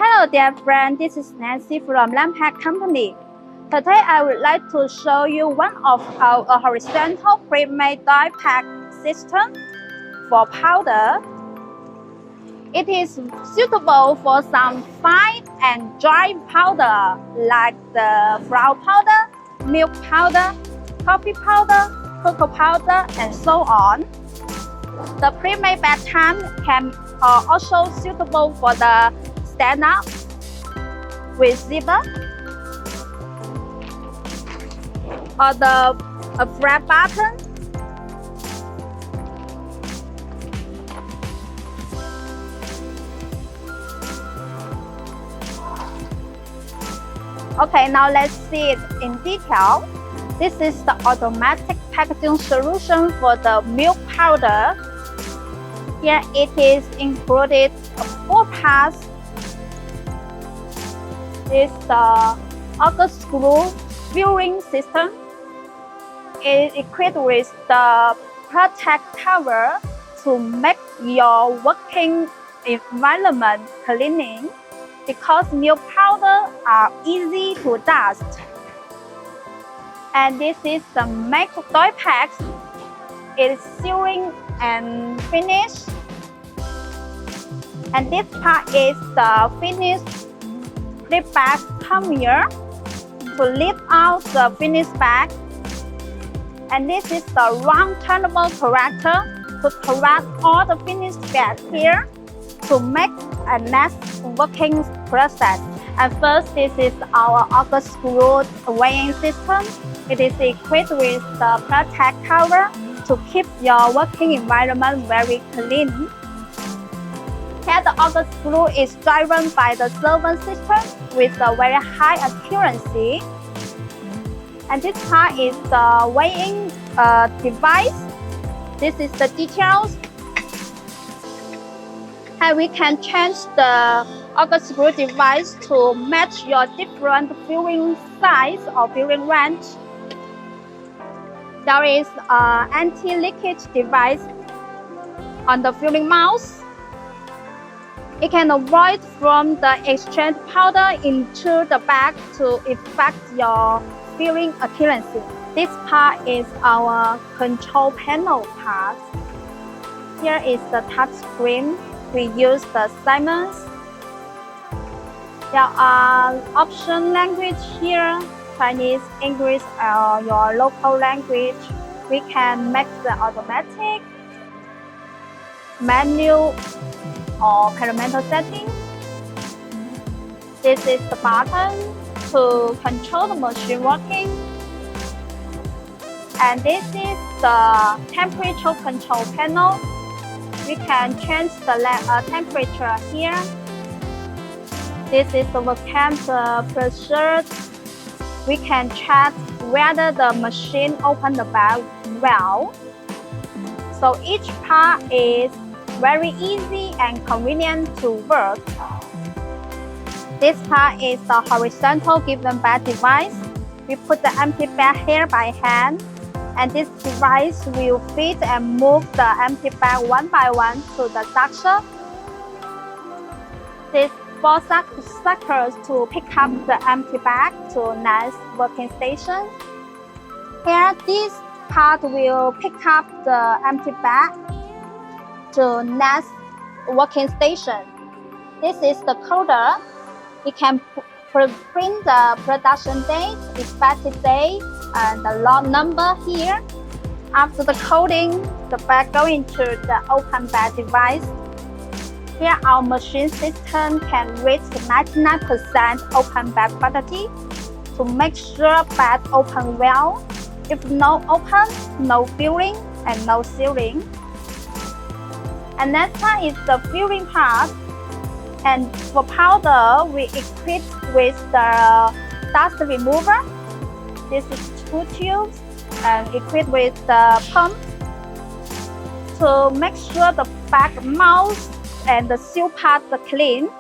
Hello dear friend, this is Nancy from Landpack company. Today I would like to show you one of our horizontal pre-made doypack system for powder. It is suitable for some fine and dry powder like the flour powder, milk powder, coffee powder, cocoa powder, and so on. The pre-made baton can also suitable for the stand-up with zipper or the flat button. Okay, now let's see it in detail. This is the automatic packaging solution for the milk powder. Here it is included 4 parts. This is the auger screw filling system. It is equipped with the protect cover to make your working environment cleaning because milk powder are easy to dust. And this is the make doypack. It is sealing and finish. And this part is the finished flip back come here to lift out the finished bag. And this is the round turnable corrector to correct all the finished bags here to make a next working process. And first, this is our auger screw weighing system. It is equipped with the protect cover to keep your working environment very clean. Here, the auger screw is driven by the servo system with a very high accuracy. And this part is the weighing device. This is the details. And we can change the auger screw device to match your different filling size or filling range. There is an anti-leakage device on the filling mouth. It can avoid from the exchange powder into the bag to affect your filling accuracy. This part is our control panel part. Here is the touch screen. We use the Siemens. There are option language here, Chinese, English, or your local language. We can make the automatic, manual, or experimental setting. This is the button to control the machine working. And this is the temperature control panel. We can change the temperature here. This is the vacuum pressure. We can check whether the machine opens the bag well. So each part is very easy and convenient to work. This part is the horizontal given bag device. We put the empty bag here by hand, and this device will fit and move the empty bag one by one to the sucker. These 4 suckers to pick up the empty bag to next working station. Here, this part will pick up the empty bag to next working station. This is the coder. It can print the production date, expected date, and the lot number here. After the coding, the bag goes into the open bag device. Here, our machine system can reach 99% open bag quality to make sure bag open well. If no open, no filling, and no sealing. And next one is the filling part. And for powder, we equip with the dust remover. This is 2 tubes and equipped with the pump to make sure the bag mouth and the seal part are clean.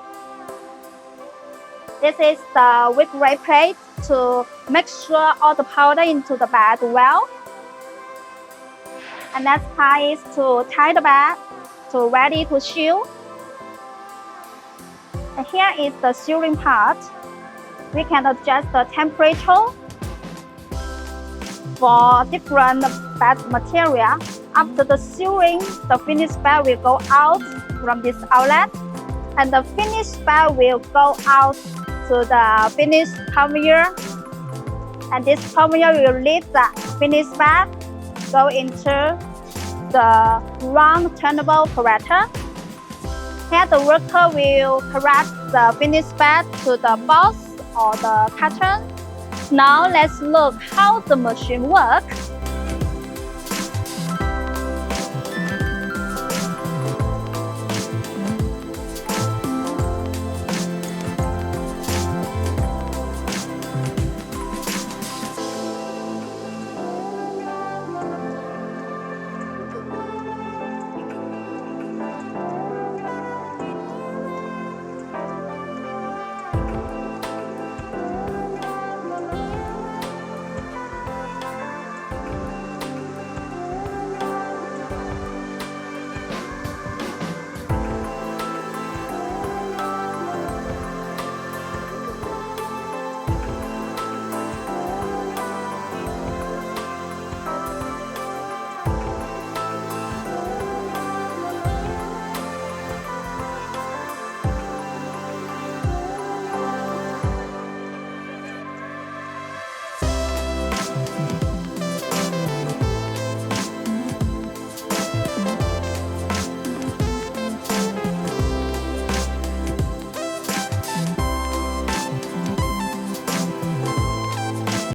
This is the wet ray plate to make sure all the powder into the bag well. And next part is to tie the bag to ready to seal. And here is the sealing part. We can adjust the temperature for different bed material. After the sealing, the finished bed will go out from this outlet, and the finished bed will go out to the finished conveyor. And this conveyor will lead the finished bed go into the round turnable corrector. Here the worker will correct the finished bed to the box or the carton. Now let's look how the machine works.